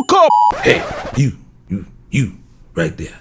Cookup. Hey, you, right there.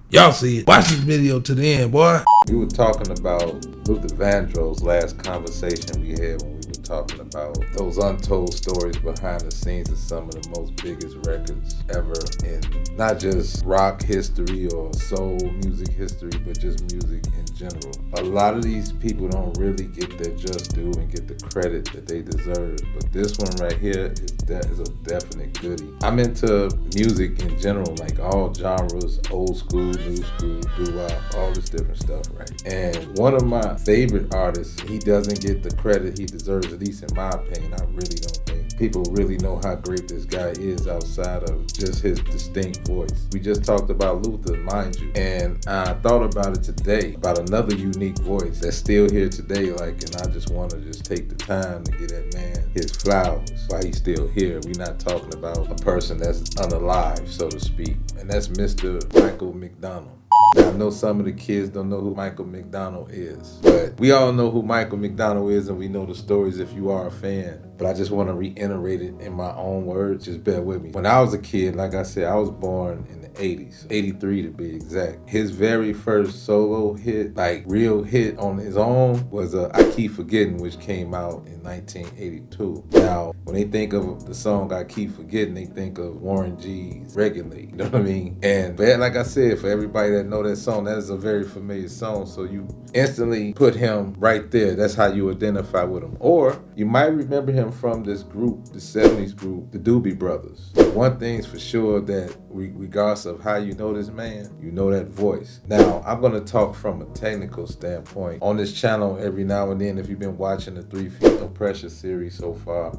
Y'all see it. Watch this video to the end, boy. We were talking about Luther Vandross's last conversation we had when we were talking about those untold stories behind the scenes of some of the most biggest records ever in not just rock history or soul music history, but just music in general. A lot of these people don't really get their just due and get the credit that they deserve, but this one right here is a definite goodie. I'm into music in general, like all genres, old school, new school, doo-wop, all this different stuff, right? And one of my favorite artists, he doesn't get the credit he deserves, at least in my opinion. I really don't think people really know how great this guy is outside of just his distinct voice. We just talked about Luther, mind you, and I thought about it today, about another unique voice that's still here today, and I just want to just take the time to give that man his flowers while he's still here. We're not talking about a person that's unalive, so to speak, and that's Mr. Michael McDonald. Now, I know some of the kids don't know who Michael McDonald is, but we all know who Michael McDonald is, and we know the stories if you are a fan. But I just want to reiterate it in my own words. Just bear with me. When I was a kid, like I said, I was born in the 80s, 83 to be exact. His very first solo hit, real hit on his own, was I Keep Forgetting, which came out in 1982. Now, when they think of the song I Keep Forgetting, they think of Warren G's Regulate, you know what I mean? And like I said, for everybody that know that song, that is a very familiar song, so you instantly put him right there. That's how you identify with him. Or you might remember him from this group, the 70s group, the Doobie Brothers. One thing's for sure, that regardless of how you know this man, you know that voice. Now, I'm going to talk from a technical standpoint. On this channel, every now and then, if you've been watching the 3 Feet No Pressure series so far,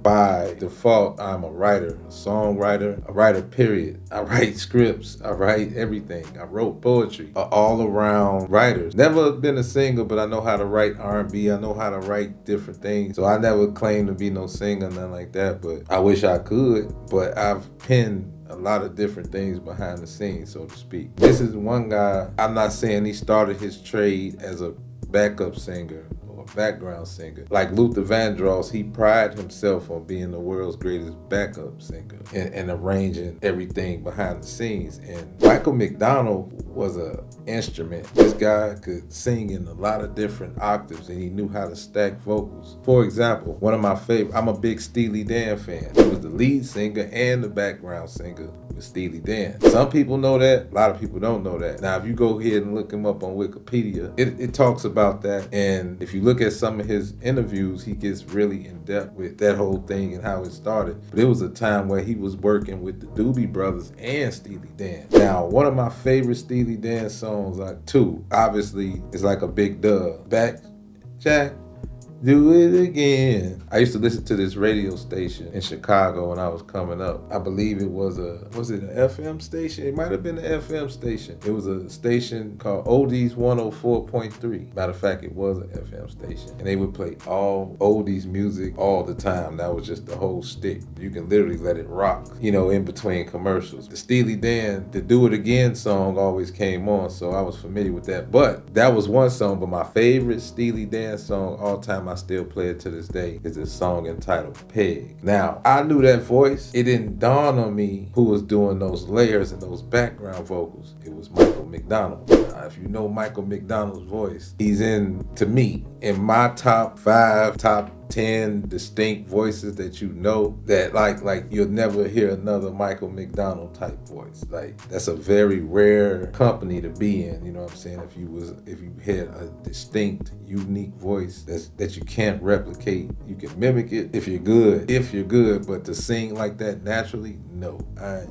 by default, I'm a writer, a songwriter, a writer, period. I write scripts, I write everything. I wrote poetry, all-around writer. Never been a singer, but I know how to write R&B. I know how to write different things. So I never claimed to be no singer, nothing like that, but I wish I could. But I've penned a lot of different things behind the scenes, so to speak. This is one guy, I'm not saying he started his trade as a backup singer, background singer. Like Luther Vandross, he prided himself on being the world's greatest backup singer and arranging everything behind the scenes. And Michael McDonald was an instrument. This guy could sing in a lot of different octaves, and he knew how to stack vocals. For example, one of my favorite, I'm a big Steely Dan fan. He was the lead singer and the background singer with Steely Dan. Some people know that, a lot of people don't know that. Now, if you go ahead and look him up on Wikipedia, it talks about that. And if you look at some of his interviews, he gets really in depth with that whole thing and how it started. But it was a time where he was working with the Doobie Brothers and Steely Dan. Now, one of my favorite Steely Dan songs, two, obviously, is like a big dub. Back, Jack, do it again. I used to listen to this radio station in Chicago when I was coming up. I believe it was an FM station? It might have been an FM station. It was a station called Oldies 104.3. Matter of fact, it was an FM station. And they would play all oldies music all the time. That was just the whole stick. You can literally let it rock, in between commercials. The Steely Dan, the Do It Again song always came on, so I was familiar with that. But that was one song, but my favorite Steely Dan song all time, I still play it to this day, is this song entitled Peg. Now, I knew that voice. It didn't dawn on me who was doing those layers and those background vocals. It was Michael McDonald. Now, if you know Michael McDonald's voice, he's in my top 5, top 10 distinct voices that that like you'll never hear another Michael McDonald type voice. That's a very rare company to be in, you know what I'm saying? If you had a distinct, unique voice that you can't replicate, you can mimic it if you're good, but to sing like that naturally, no.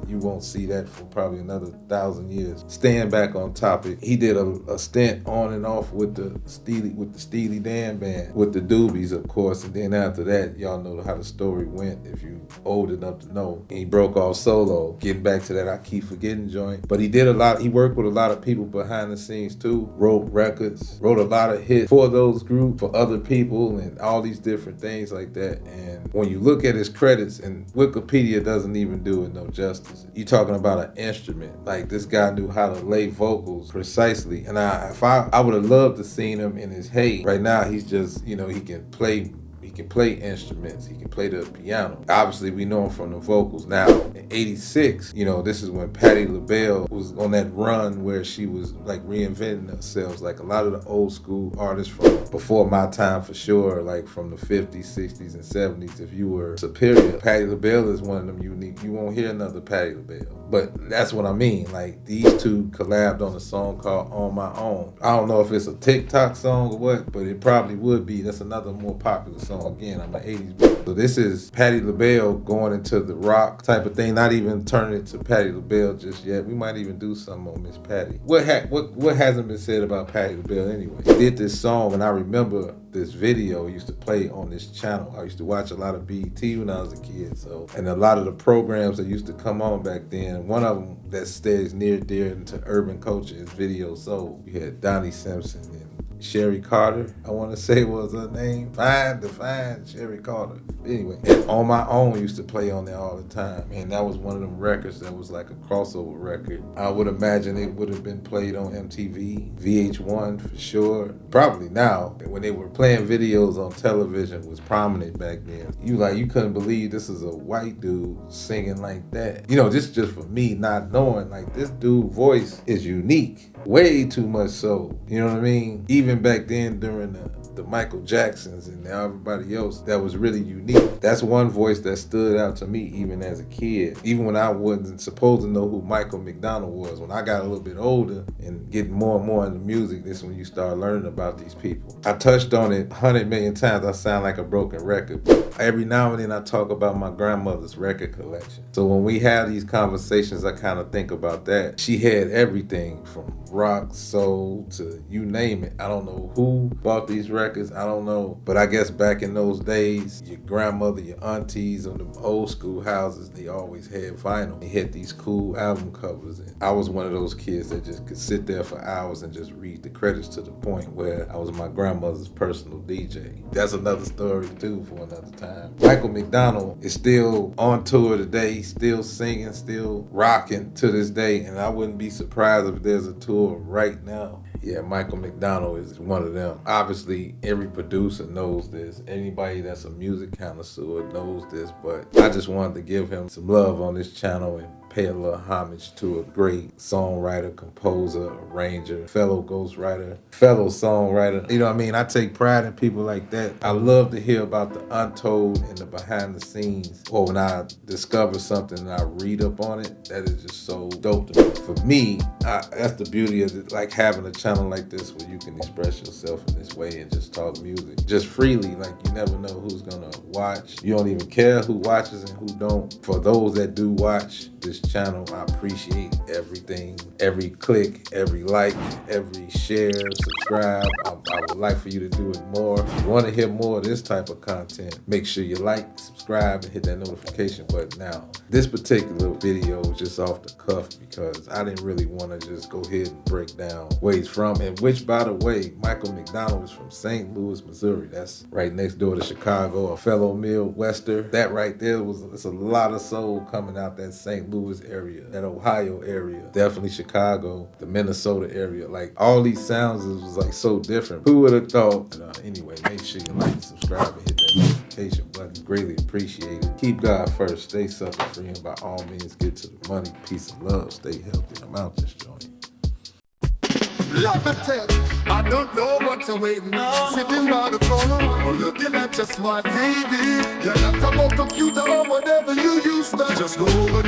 You won't see that for probably another 1,000 years. Staying back on topic, he did a stint on and off with the Steely Dan band, with the Doobies, of course, and then after that, y'all know how the story went if you old enough to know. And he broke off solo, getting back to that I Keep Forgetting joint. But he worked with a lot of people behind the scenes too, wrote records, wrote a lot of hits for those groups, for other people, and all these different things like that. And when you look at his credits, and Wikipedia doesn't even do it no justice. You're talking about an instrument. Like, this guy knew how to lay vocals precisely. And I would have loved to seen him in his heyday. Right now, he's just, he can play can play instruments. He can play the piano. Obviously, we know him from the vocals. Now, in '86, you know, this is when Patti LaBelle was on that run where she was like reinventing herself. Like a lot of the old school artists from before my time, for sure, like from the 50s, 60s, and 70s. If you were superior, Patti LaBelle is one of them unique. You won't hear another Patti LaBelle. But that's what I mean. Like these two collabed on a song called On My Own. I don't know if it's a TikTok song or what, but it probably would be. That's another more popular song. Again, I'm an 80s baby. So this is Patti LaBelle going into the rock type of thing, not even turning it to Patti LaBelle just yet. We might even do something on Miss Patti. What hasn't been said about Patti LaBelle anyway? She did this song, and I remember this video used to play on this channel. I used to watch a lot of BET when I was a kid, and a lot of the programs that used to come on back then, one of them that stays near dear into urban culture is Video Soul. You had Donnie Simpson and Sherry Carter, I want to say was her name. Fine, Sherry Carter. Anyway, and On My Own used to play on there all the time. And that was one of them records that was like a crossover record. I would imagine it would have been played on MTV, VH1 for sure. Probably now, when they were playing videos on television was prominent back then. You couldn't believe this is a white dude singing like that. You know, just for me not knowing, like this dude's voice is unique. Way too much so, you know what I mean? Even back then during the Michael Jacksons and everybody else, that was really unique. That's one voice that stood out to me even as a kid. Even when I wasn't supposed to know who Michael McDonald was. When I got a little bit older and getting more and more into music, this is when you start learning about these people. I touched on it 100 million times. I sound like a broken record. But every now and then I talk about my grandmother's record collection. So when we have these conversations, I kind of think about that. She had everything from rock, soul, to you name it. I don't know who bought these records, I don't know. But I guess back in those days, your grandmother, your aunties on the old school houses, they always had vinyl. They had these cool album covers. And I was one of those kids that just could sit there for hours and just read the credits to the point where I was my grandmother's personal DJ. That's another story too for another time. Michael McDonald is still on tour today, still singing, still rocking to this day. And I wouldn't be surprised if there's a tour right now. Yeah, Michael McDonald is one of them. Obviously, every producer knows this. Anybody that's a music connoisseur knows this, but I just wanted to give him some love on this channel and pay a little homage to a great songwriter, composer, arranger, fellow ghostwriter, fellow songwriter. You know what I mean? I take pride in people like that. I love to hear about the untold and the behind the scenes. Or when I discover something and I read up on it, that is just so dope to me. For me, that's the beauty of it, like having a channel like this where you can express yourself in this way and just talk music. Just freely, like you never know who's gonna watch. You don't even care who watches and who don't. For those that do watch this channel, I appreciate everything, every click, every like, every share, subscribe. I would like for you to do it more. If you want to hear more of this type of content, make sure you like, subscribe, and hit that notification button. Now, this particular video was just off the cuff because I didn't really want to just go ahead and break down where he's from, and which, by the way, Michael McDonald is from St. Louis, Missouri. That's right next door to Chicago, a fellow Midwester. That right there it's a lot of soul coming out that St. Louis area, that Ohio area, definitely Chicago, the Minnesota area. Like all these sounds was like so different. Who would have thought? Anyway, make sure you like, subscribe, and hit that notification button. Greatly appreciate it. Keep God first. Stay sucker free, and by all means, get to the money. Peace and love. Stay healthy. I'm out this joint. Love and tell, I don't know what you're waiting on. Sitting by the corner, looking at your smart TV. Your laptop or computer or whatever you use to just go over